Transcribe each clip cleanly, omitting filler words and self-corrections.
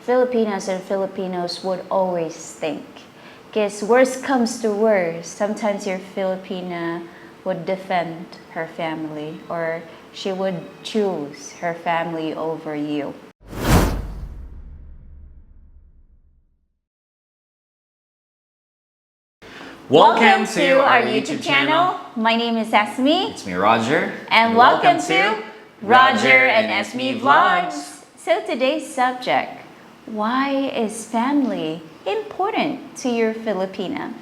Filipinas and Filipinos would always think. Because worst comes to worst, sometimes your Filipina would defend her family or she would choose her family over you. Welcome to our YouTube channel. My name is Esme. It's me, Roger. And welcome to Roger and Ismi Vlogs. So today's subject, why is family important to your Filipina?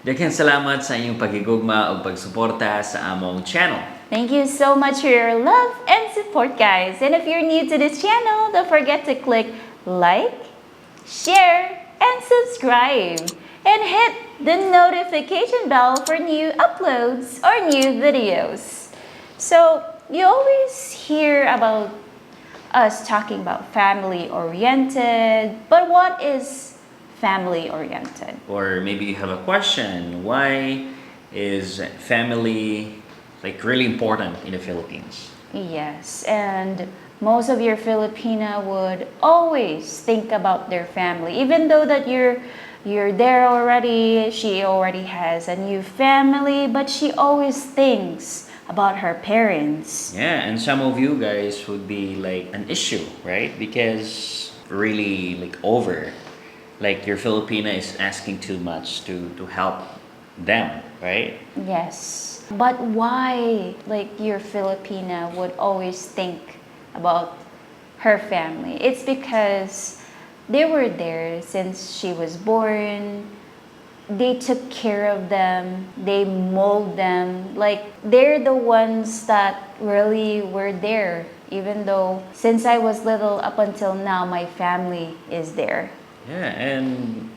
Daghang salamat sa inyong pagigugma o pagsuporta sa among channel. Thank you so much for your love and support, guys. And if you're new to this channel, don't forget to click like, share, and subscribe. And hit the notification bell for new uploads or new videos. So, you always hear about us talking about family-oriented, but what is family-oriented? Or maybe you have a question, why is family really important in the Philippines? Yes, and most of your Filipina would always think about their family, even though that you're there already, she already has a new family, but she always thinks about her parents. Yeah, and some of you guys would be an issue, right? Because really over. Your Filipina is asking too much to help them, right? Yes. But why your Filipina would always think about her family? It's because they were there since she was born. They took care of them. They mold them. They're the ones that really were there. Even though since I was little up until now, my family is there. Yeah, and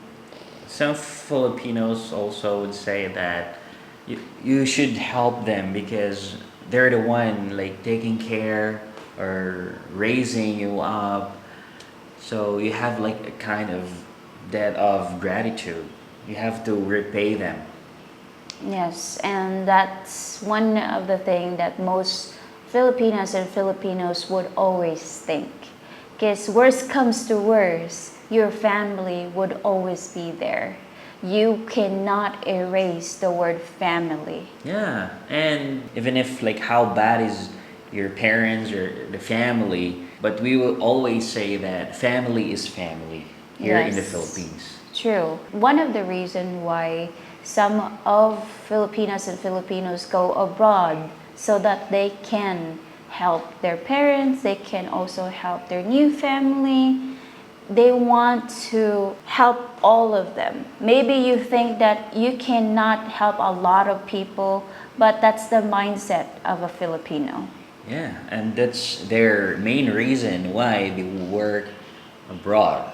some Filipinos also would say that you should help them because they're the one taking care or raising you up. So you have a kind of debt of gratitude. You have to repay them. Yes, and that's one of the things that most Filipinas and Filipinos would always think. Because worst comes to worst, your family would always be there. You cannot erase the word family. Yeah, and even if how bad is your parents or the family, but we will always say that family is family here in the Philippines. True. One of the reasons why some of Filipinas and Filipinos go abroad so that they can help their parents, they can also help their new family. They want to help all of them. Maybe you think that you cannot help a lot of people, but that's the mindset of a Filipino. Yeah, and that's their main reason why they work abroad,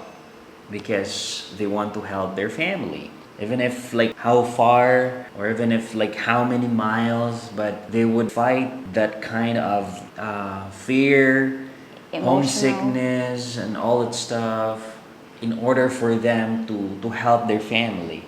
because they want to help their family. Even if how far or even if how many miles, but they would fight that kind of fear, homesickness, and all that stuff in order for them to help their family.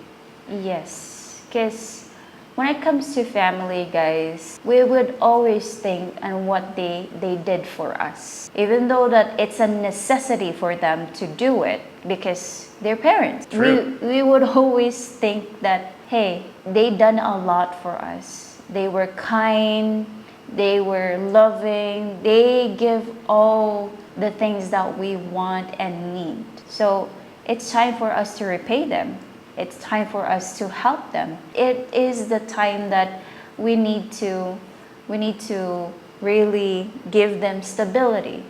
Yes, because when it comes to family, guys, we would always think on what they did for us. Even though that it's a necessity for them to do it because they're parents. True. We would always think that, hey, they done a lot for us. They were kind, they were loving, they give all the things that we want and need. So it's time for us to repay them. It's time for us to help them. It is the time that we need to really give them stability.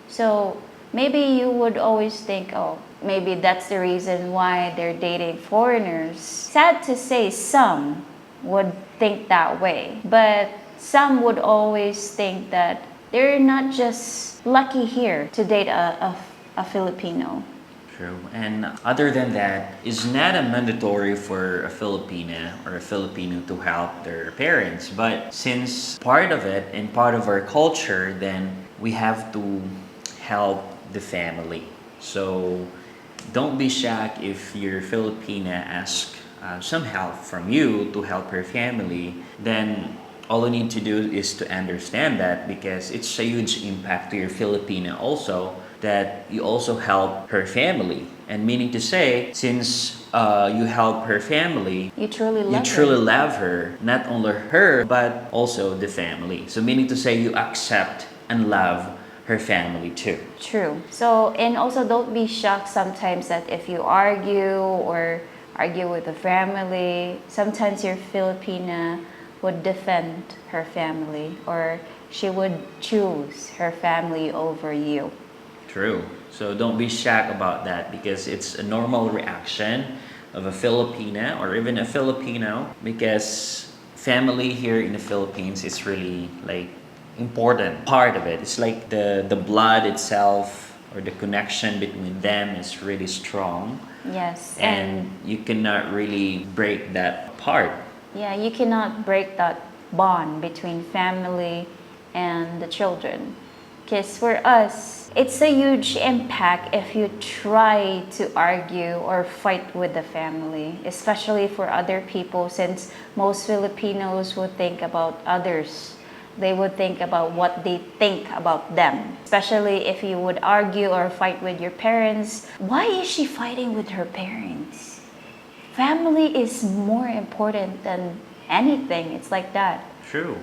So maybe you would always think, oh, maybe that's the reason why they're dating foreigners. Sad to say, some would think that way. But some would always think that they're not just lucky here to date a Filipino. True. And other than that, it's not a mandatory for a Filipina or a Filipino to help their parents. But since part of it and part of our culture, then we have to help the family. So don't be shocked if your Filipina asks some help from you to help her family. Then all you need to do is to understand that, because it's a huge impact to your Filipina also that you also help her family. And meaning to say, since you help her family, You truly you love truly her. love her, not only her, but also the family. So, meaning to say, you accept and love her family too. True. So, and also don't be shocked sometimes that if you argue or argue with the family, sometimes your Filipina would defend her family or she would choose her family over you. True. So don't be shocked about that because it's a normal reaction of a Filipina or even a Filipino because family here in the Philippines is really like important part of it. It's like the blood itself or the connection between them is really strong Yes. and you cannot really break that apart. Yeah, you cannot break that bond between family and the children. Because for us, it's a huge impact if you try to argue or fight with the family, especially for other people, since most Filipinos would think about others. They would think about what they think about them. Especially if you would argue or fight with your parents. Why is she fighting with her parents? Family is more important than anything. It's like that. True.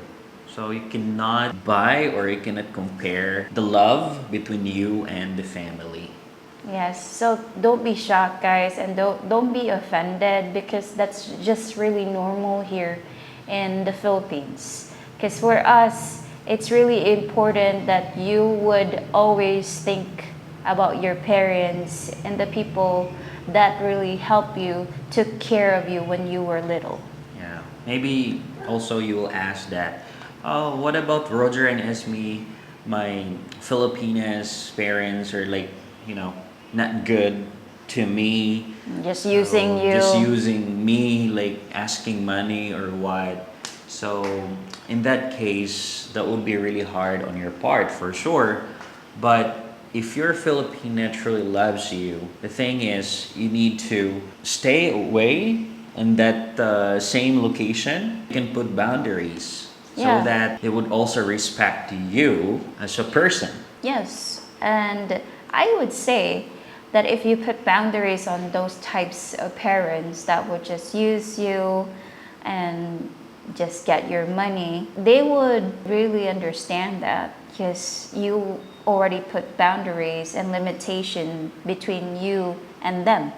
So you cannot buy or you cannot compare the love between you and the family. Yes, so don't be shocked, guys, and don't be offended because that's just really normal here in the Philippines. Because for us, it's really important that you would always think about your parents and the people that really help you, took care of you when you were little. Yeah. Maybe also you will ask that, oh, what about Roger and Esme? My Filipinas parents are like, not good to me. Just using you. Just using me, like asking money or what. So in that case, that would be really hard on your part for sure. But if your Filipina truly loves you, the thing is you need to stay away in that same location. You can put boundaries Yeah. so that they would also respect you as a person. Yes, and I would say that if you put boundaries on those types of parents that would just use you and just get your money, they would really understand that because you already put boundaries and limitation between you and them.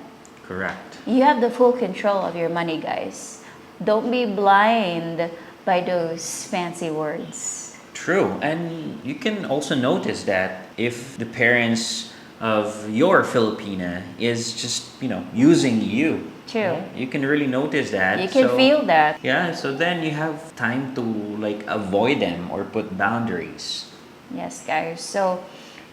Correct. You have the full control of your money, guys. Don't be blind by those fancy words. True. And you can also notice that if the parents of your Filipina is just, using you. True. You can really notice that. You can feel that. Yeah, so then you have time to like avoid them or put boundaries. Yes, guys. So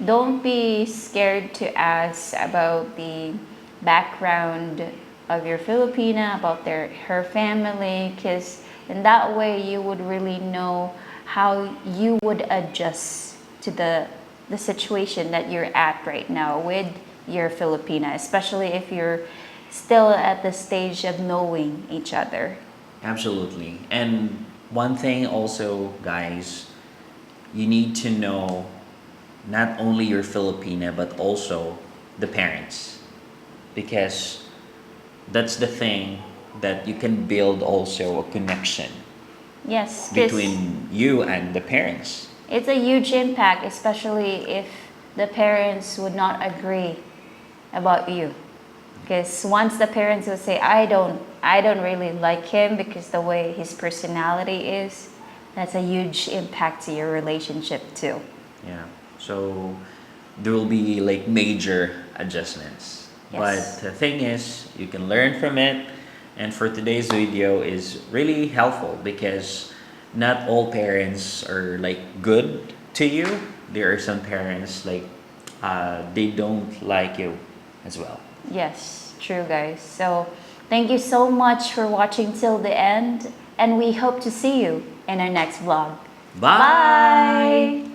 don't be scared to ask about the background of your Filipina, about her family, because in that way you would really know how you would adjust to the situation that you're at right now with your Filipina, especially if you're still at the stage of knowing each other. Absolutely. And one thing also, guys, you need to know not only your Filipina but also the parents. Because that's the thing that you can build also a connection Yes, 'cause between you and the parents. it's a huge impact, especially if the parents would not agree about you. Because once the parents will say, I don't really like him because the way his personality is, that's a huge impact to your relationship too. Yeah. So there will be like major adjustments. Yes. But the thing is, you can learn from it. And for today's video is really helpful because not all parents are like good to you. There are some parents like they don't like you as well. Yes, true, guys. So thank you so much for watching till the end, and we hope to see you in our next vlog. Bye! Bye!